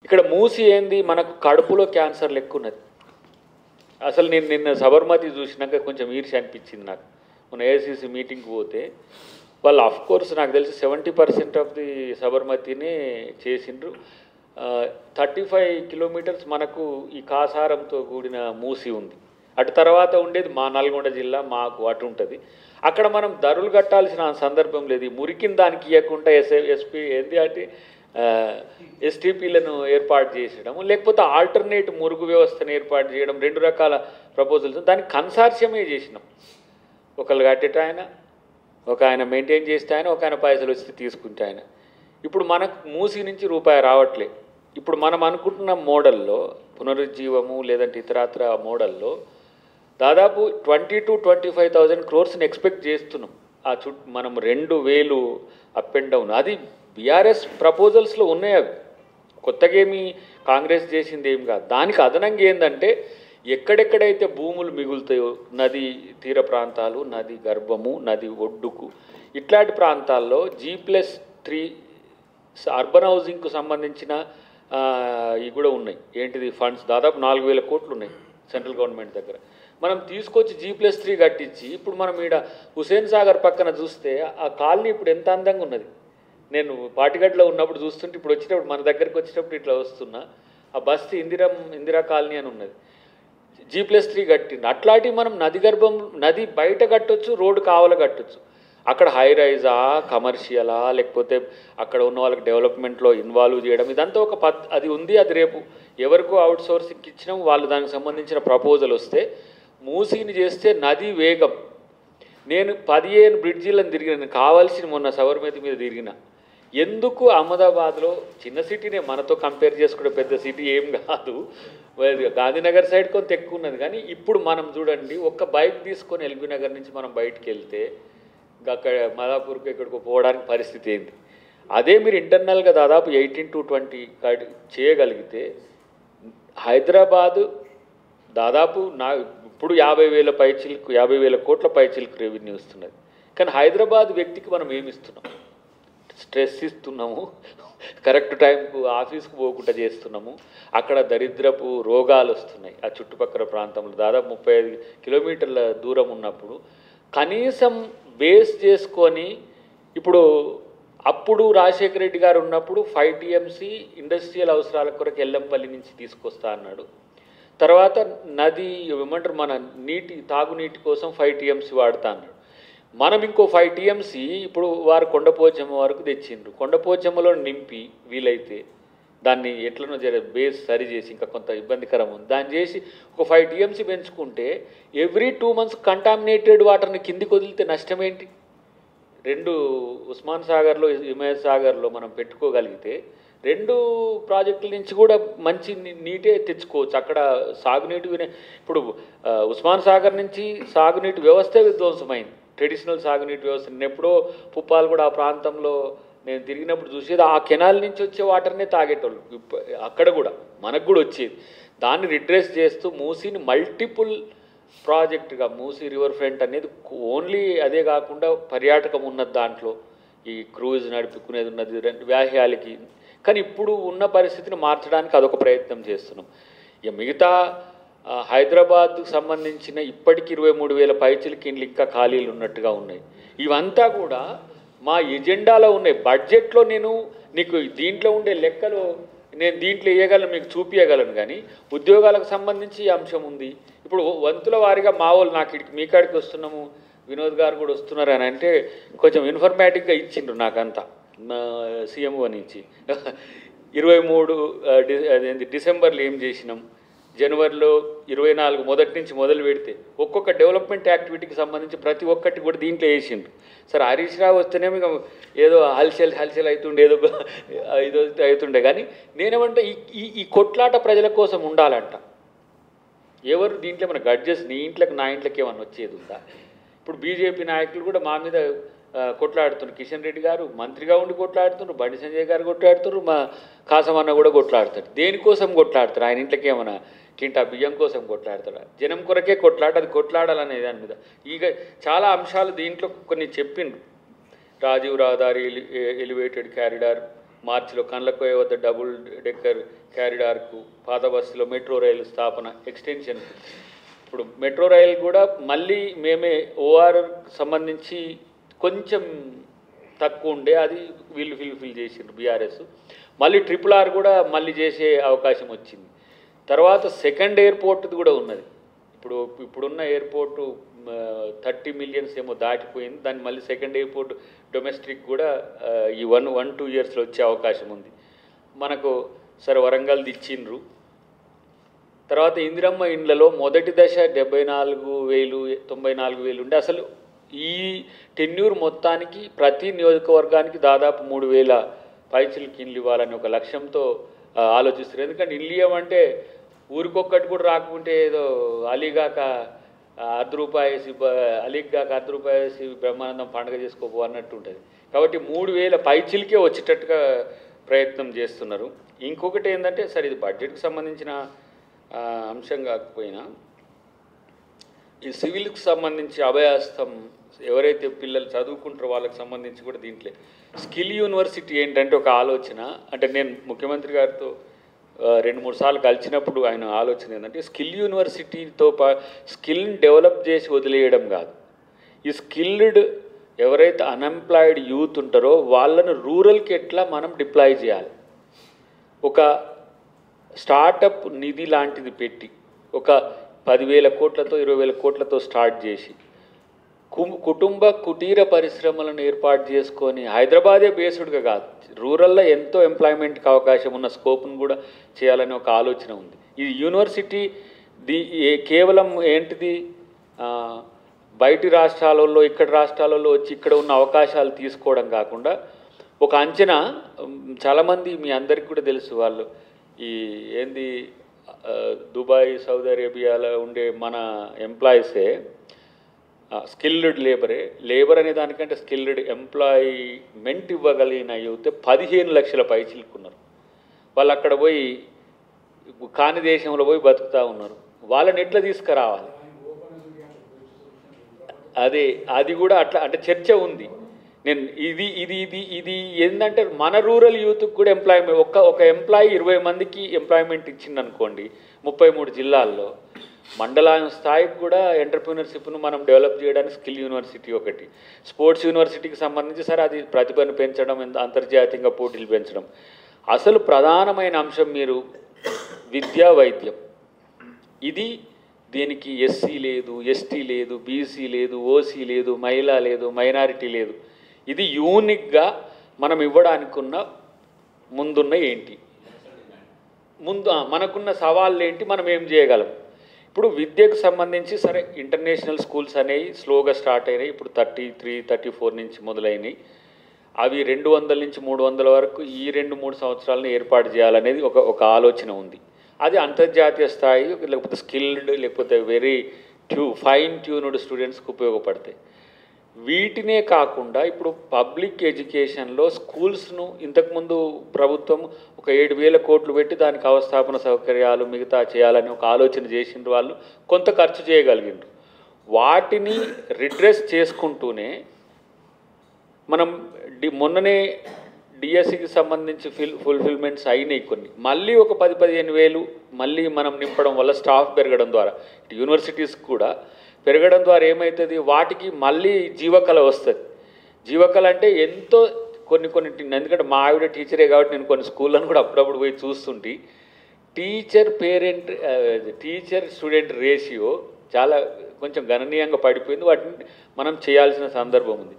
ఇక్కడ మూసి ఏంది, మనకు కడుపులో క్యాన్సర్ లెక్క ఉన్నది. అసలు నేను నిన్న సబర్మతి చూసినాక కొంచెం ఈర్ష్య అనిపించింది నాకు. మన ఏఐసిసి మీటింగ్కి పోతే వాళ్ళు కోర్స్ నాకు తెలిసి 70% ఆఫ్ ది సబర్మతిని చేసిండ్రు. 35 కిలోమీటర్స్ మనకు ఈ కాసారంతో కూడిన మూసి ఉంది. అటు తర్వాత ఉండేది మా నల్గొండ జిల్లా, మాకు అటు ఉంటుంది. అక్కడ మనం ధరలు కట్టాల్సిన సందర్భం లేదు. మురికిన దానికి ఇవ్వకుండా ఎస్పీ ఏంది అంటే ఎస్టీపీలను ఏర్పాటు చేసడం, లేకపోతే ఆల్టర్నేట్ మురుగు వ్యవస్థను ఏర్పాటు చేయడం, 2 రకాల ప్రపోజల్స్. దానికి కన్సార్షియమే చేసినాం. ఒకళ్ళు కట్టేట ఆయన, ఒక ఆయన మెయింటైన్ చేస్తే ఆయన, ఒక ఆయన పైసలు వచ్చి తీసుకుంటే ఆయన. ఇప్పుడు మనకు మూసి నుంచి రూపాయి రావట్లే. ఇప్పుడు మనం అనుకుంటున్న మోడల్లో పునరుజ్జీవము లేదంటే ఇతరాత్ర మోడల్లో దాదాపు 20,000 to 25,000 crores ఎక్స్పెక్ట్ చేస్తున్నాం. ఆ మనం 2,000 అప్ అండ్ డౌన్. అది బీఆర్ఎస్ ప్రపోజల్స్లో ఉన్నాయి. అవి కొత్తగా ఏమి కాంగ్రెస్ చేసింది ఏం కాదు. దానికి అదనంగా ఏంటంటే ఎక్కడెక్కడైతే భూములు మిగులుతాయో, నది తీర ప్రాంతాలు, నది గర్భము, నది ఒడ్డుకు, ఇట్లాంటి ప్రాంతాల్లో G+3 అర్బన్ హౌసింగ్కు సంబంధించిన ఇవి కూడా ఉన్నాయి. ఏంటిది ఫండ్స్ దాదాపు 4,000 కోట్లు ఉన్నాయి సెంట్రల్ గవర్నమెంట్ దగ్గర. మనం తీసుకొచ్చి G+3 కట్టించి ఇప్పుడు మనం ఈడ హుసేన్ సాగర్ పక్కన చూస్తే ఆ కాలనీ ఇప్పుడు ఎంత అందంగా ఉన్నది. నేను పాటిగడ్డలో ఉన్నప్పుడు చూస్తుంటే, ఇప్పుడు వచ్చేటప్పుడు మన దగ్గరికి వచ్చేటప్పుడు ఇట్లా వస్తున్నా, ఆ బస్తీ ఇందిరా కాలనీ అని ఉన్నది. G+3 కట్టింది. అట్లాంటివి మనం నది గర్భం, నది బయట కట్టొచ్చు, రోడ్డు కావాల కట్టొచ్చు. అక్కడ హై రైజా, కమర్షియలా, లేకపోతే అక్కడ ఉన్న వాళ్ళకి డెవలప్మెంట్లో ఇన్వాల్వ్ చేయడం, ఇదంతా ఒక అది ఉంది. అది రేపు ఎవరికో అవుట్ సోర్సింగ్కి ఇచ్చినాం, వాళ్ళు దానికి సంబంధించిన ప్రపోజల్ వస్తే మూసీని చేస్తే నది వేగం. నేను 15 బ్రిడ్జీలను తిరిగిన, కావాల్సిన మొన్న సబర్మతి మీద తిరిగిన. ఎందుకు అహ్మదాబాద్లో చిన్న సిటీనే, మనతో కంపేర్ చేసుకుంటే పెద్ద సిటీ ఏం కాదు, గాంధీనగర్ సైడ్ కొంత ఎక్కువ ఉన్నది. కానీ ఇప్పుడు మనం చూడండి, ఒక్క బైక్ తీసుకొని ఎల్బీ నగర్ నుంచి మనం బయటికి వెళ్తే అక్కడ మాదాపూర్కి ఎక్కడికో పోవడానికి పరిస్థితి ఏంది. అదే మీరు ఇంటర్నల్గా దాదాపు 18 to 20 చేయగలిగితే హైదరాబాదు దాదాపు ఇప్పుడు 50,000 కోట్ల పైచిలకు రెవెన్యూ ఇస్తున్నది. కానీ హైదరాబాద్ వ్యక్తికి మనం ఏమి ఇస్తున్నాం? స్ట్రెస్ ఇస్తున్నాము, కరెక్ట్ టైంకు ఆఫీస్కి పోకుండా చేస్తున్నాము. అక్కడ దరిద్రపు రోగాలు వస్తున్నాయి. ఆ చుట్టుపక్కల ప్రాంతంలో దాదాపు 35 కిలోమీటర్ల దూరం ఉన్నప్పుడు కనీసం బేస్ చేసుకొని, ఇప్పుడు అప్పుడు రాజశేఖర రెడ్డి గారు ఉన్నప్పుడు 5 TMC ఇండస్ట్రియల్ అవసరాల కొరకు ఎల్లంపల్లి నుంచి తీసుకొస్తా అన్నాడు. తర్వాత నది ఏమంటారు, మన తాగునీటి కోసం 5 TMC వాడుతా అన్నాడు. మనం ఇంకో 5 TMC ఇప్పుడు వారు కొండపోచమ్మ వరకు తెచ్చిండ్రు. కొండపోచమ్మలో నింపి వీలైతే దాన్ని ఎట్లనో బేస్ సరి చేసి, ఇంకా కొంత ఇబ్బందికరం ఉంది, దాన్ని చేసి ఒక 5 TMC పెంచుకుంటే ఎవ్రీ 2 months కంటామినేటెడ్ వాటర్ని కిందికి వదిలితే నష్టం ఏంటి? 2 ఉస్మాన్ సాగర్లో, హిమాయత్ సాగర్లో మనం పెట్టుకోగలిగితే 2 ప్రాజెక్టుల నుంచి కూడా మంచి నీటే తెచ్చుకోవచ్చు. అక్కడ సాగునీటి ఇప్పుడు ఉస్మాన్ సాగర్ నుంచి సాగునీటి వ్యవస్థ విధ్వంసమైంది. ట్రెడిషనల్ సాగునీటి వ్యవస్థ. నేను ఎప్పుడో పుప్పాలు కూడా ఆ ప్రాంతంలో నేను తిరిగినప్పుడు చూసేది, ఆ కెనాల్ నుంచి వచ్చే వాటర్నే తాగేటోళ్ళు. అక్కడ కూడా మనకు కూడా వచ్చేది. దాన్ని రిడ్రెస్ చేస్తూ మూసీని మల్టిపుల్ ప్రాజెక్టుగా, మూసీ రివర్ ఫ్రంట్ అనేది ఓన్లీ అదే కాకుండా పర్యాటకం ఉన్నది, దాంట్లో ఈ క్రూజ్ నడుపుకునేది ఉన్నది, వ్యాహ్యాలకి. కానీ ఇప్పుడు ఉన్న పరిస్థితిని మార్చడానికి అదొక ప్రయత్నం చేస్తున్నాం. ఇక మిగతా హైదరాబాద్కు సంబంధించిన ఇప్పటికి 23,000 పైచిలకి ఇండ్లు ఇంకా ఖాళీలు ఉన్నట్టుగా ఉన్నాయి. ఇవంతా కూడా మా ఎజెండాలో ఉన్నాయి. బడ్జెట్లో నేను నీకు దీంట్లో ఉండే లెక్కలు నేను దీంట్లో వేయగలను, మీకు చూపించగలను. కానీ ఉద్యోగాలకు సంబంధించి ఈ అంశం ఉంది. ఇప్పుడు వంతుల వారిగా మా వాళ్ళు నాకు మీ కాడికి వస్తున్నాము, వినోద్ గారు కూడా వస్తున్నారు అని అంటే కొంచెం ఇన్ఫర్మేటిక్గా ఇచ్చిండ్రు నాకంతా సీఎంఓ నుంచి. 23 డిసెంబర్లో ఏం చేసినాం, జనవరిలో 24 మొదటి నుంచి మొదలు పెడితే ఒక్కొక్క డెవలప్మెంట్ యాక్టివిటీకి సంబంధించి ప్రతి ఒక్కటి కూడా దీంట్లో వేసిండ్రు. సరే హరీష్ రావు వస్తేనేమో ఇక ఏదో హల్చల్ అవుతుండే, ఏదో ఇదో అవుతుండే. కానీ నేనేమంటే ఈ కొట్లాట ప్రజల కోసం ఉండాలంట. ఎవరు దీంట్లో మన గడ్జెస్ నీ ఇంట్లోకి నా ఇంట్లోకి ఏమన్నా వచ్చేది ఉందా? ఇప్పుడు బీజేపీ నాయకులు కూడా మా మీద కొట్లాడుతున్నారు. కిషన్ రెడ్డి గారు మంత్రిగా ఉండి కొట్లాడుతున్నారు, బండి సంజయ్ గారు కొట్లాడుతున్నారు, మా కాసమన్న కూడా కొట్లాడుతారు. దేనికోసం కొట్లాడతారు? ఆయన ఇంట్లోకి ఏమన్నా కింటా బియ్యం కోసం కొట్లాడతాడు? జనం కొరకే అది కొట్లాడాలనే దాని మీద ఇక చాలా అంశాలు దీంట్లో కొన్ని చెప్పిండ్రు. రాజీవ్ రహదారి, ఎలివేటెడ్ క్యారిడార్, మార్చిలో కండ్లకోయ వద్ద డబుల్ డెక్కర్ క్యారిడార్కు, పాత బస్సులో మెట్రో రైలు స్థాపన, ఎక్స్టెన్షన్. ఇప్పుడు మెట్రో రైలు కూడా మళ్ళీ మేమే ఓఆర్ సంబంధించి కొంచెం తక్కువ ఉండే, అది వీళ్ళు ఫిల్ చేసిండ్రు బీఆర్ఎస్. మళ్ళీ RRR కూడా మళ్ళీ చేసే అవకాశం వచ్చింది. తర్వాత సెకండ్ ఎయిర్పోర్ట్ది కూడా ఉన్నది. ఇప్పుడున్న ఎయిర్పోర్టు 30 మిలియన్స్ ఏమో దాటిపోయింది. దాన్ని మళ్ళీ సెకండ్ ఎయిర్పోర్ట్ డొమెస్టిక్ కూడా ఈ 1-2 ఇయర్స్లో వచ్చే అవకాశం ఉంది. మనకు సరే వరంగల్ది ఇచ్చిండ్రు. తర్వాత ఇందిరమ్మ ఇండ్లలో మొదటి దశ 74,000 94,000 ఉండే. అసలు ఈ టెన్యూర్ మొత్తానికి ప్రతి నియోజకవర్గానికి దాదాపు 3,000 పైచిలకు ఇండ్లు ఇవ్వాలని ఒక లక్ష్యంతో ఆలోచిస్తారు. ఎందుకంటే ఇల్లు ఇవ్వమంటే ఊరికొక్కటి కూడా రాకుంటే ఏదో అలీగాక ₹10 అలీగాక ₹10 బ్రహ్మానందం పండుగ చేసుకోపో అన్నట్టు ఉంటుంది. కాబట్టి 3,000 పైచిలకే వచ్చేటట్టుగా ప్రయత్నం చేస్తున్నారు. ఇంకొకటి ఏంటంటే సరే ఇది బడ్జెట్కి సంబంధించిన అంశం కాకపోయినా ఈ సివిల్కి సంబంధించి అభయహస్తం ఎవరైతే పిల్లలు చదువుకుంటారో వాళ్ళకి సంబంధించి కూడా దీంట్లో స్కిల్ యూనివర్సిటీ ఏంటంటే ఒక ఆలోచన. అంటే నేను ముఖ్యమంత్రి గారితో 2-3 సార్లు కలిసినప్పుడు ఆయన ఆలోచన ఏంటంటే స్కిల్ యూనివర్సిటీతో స్కిల్ని డెవలప్ చేసి వదిలేయడం కాదు. ఈ స్కిల్డ్ ఎవరైతే అన్ఎంప్లాయిడ్ యూత్ ఉంటారో వాళ్ళను రూరల్కి ఎట్లా మనం డిప్లాయ్ చేయాలి. ఒక స్టార్టప్ నిధి లాంటిది పెట్టి ఒక 10,000 కోట్లతో 20,000 కోట్లతో స్టార్ట్ చేసి కుటుంబ కుటీర పరిశ్రమలను ఏర్పాటు చేసుకొని హైదరాబాదే బేస్డ్గా కాదు, రూరల్లో ఎంతో ఎంప్లాయ్మెంట్కి అవకాశం ఉన్న స్కోప్ను కూడా చేయాలని ఒక ఆలోచన ఉంది. ఈ యూనివర్సిటీ కేవలం ఏంటిది బయటి రాష్ట్రాలలో ఇక్కడ రాష్ట్రాలలో వచ్చి ఇక్కడ ఉన్న అవకాశాలు తీసుకోవడం కాకుండా ఒక అంచనా. చాలామంది మీ అందరికీ కూడా తెలుసు, వాళ్ళు ఈ ఏంది దుబాయ్ సౌదీ అరేబియాలో ఉండే మన ఎంప్లాయీసే స్కిల్డ్ లేబర్ అనే దానికంటే స్కిల్డ్ ఎంప్లాయ్మెంట్ ఇవ్వగలిగిన యూత్ 15 లక్షల పైచిలుకున్నారు. వాళ్ళు అక్కడ పోయి కాని దేశంలో పోయి బతుకుతూ ఉన్నారు. వాళ్ళని ఎట్లా తీసుకురావాలి, అది కూడా అట్లా అంటే చర్చ ఉంది. నేను ఇది ఏంటంటే మన రూరల్ యూత్కి కూడా ఎంప్లాయ్మెంట్ ఒక ఎంప్లాయీ 20 మందికి ఎంప్లాయ్మెంట్ ఇచ్చింది అనుకోండి 33 జిల్లాల్లో. మండలం స్థాయికి కూడా ఎంటర్ప్రీనర్షిప్ను మనం డెవలప్ చేయడానికి స్కిల్ యూనివర్సిటీ ఒకటి. స్పోర్ట్స్ యూనివర్సిటీకి సంబంధించి సరే అది ప్రతిభను పెంచడం, అంతర్జాతీయంగా పోటీలు పెంచడం. అసలు ప్రధానమైన అంశం మీరు విద్యా వైద్యం. ఇది దీనికి ఎస్సీ లేదు, ఎస్టీ లేదు, బీసీ లేదు, ఓసీ లేదు, మహిళ లేదు, మైనారిటీ లేదు. ఇది యూనిక్గా మనం ఇవ్వడానికున్న ముందున్న ఏంటి, మనకున్న సవాళ్ళు ఏంటి, మనం ఏం చేయగలం. ఇప్పుడు విద్యకు సంబంధించి సరే ఇంటర్నేషనల్ స్కూల్స్ అనేవి స్లోగా స్టార్ట్ అయినాయి. ఇప్పుడు 33-34 నుంచి మొదలైనవి. అవి 200 నుంచి 300 వరకు ఈ 2-3 సంవత్సరాలను ఏర్పాటు చేయాలనేది ఒక ఆలోచన ఉంది. అది అంతర్జాతీయ స్థాయి లేకపోతే స్కిల్డ్ లేకపోతే వెరీ ఫైన్ ట్యూన్డ్ స్టూడెంట్స్కి ఉపయోగపడతాయి. వీటినే కాకుండా ఇప్పుడు పబ్లిక్ ఎడ్యుకేషన్లో స్కూల్స్ను ఇంతకుముందు ప్రభుత్వం ఒక 7,000 కోట్లు పెట్టి దానికి అవస్థాపన సౌకర్యాలు మిగతా చేయాలని ఒక ఆలోచన చేసిండ్రు. వాళ్ళు కొంత ఖర్చు చేయగలిగిండ్రు. వాటిని రిడ్రెస్ చేసుకుంటూనే మనం మొన్ననే డిఎస్సికి సంబంధించి ఫుల్ఫిల్మెంట్స్ అయినాయి కొన్ని. మళ్ళీ ఒక 10-15 వేలు మళ్ళీ మనం నింపడం వల్ల స్టాఫ్ పెరగడం ద్వారా యూనివర్సిటీస్కి కూడా పెరగడం ద్వారా ఏమవుతుంది, వాటికి మళ్ళీ జీవకళ వస్తుంది. జీవకళ అంటే ఎంతో కొన్ని ఎందుకంటే మా ఆవిడ టీచరే కాబట్టి నేను కొన్ని స్కూళ్ళను కూడా అప్పుడప్పుడు పోయి చూస్తుంటే టీచర్ స్టూడెంట్ రేషియో చాలా కొంచెం గణనీయంగా పడిపోయింది. వాటిని మనం చేయాల్సిన సందర్భం ఉంది.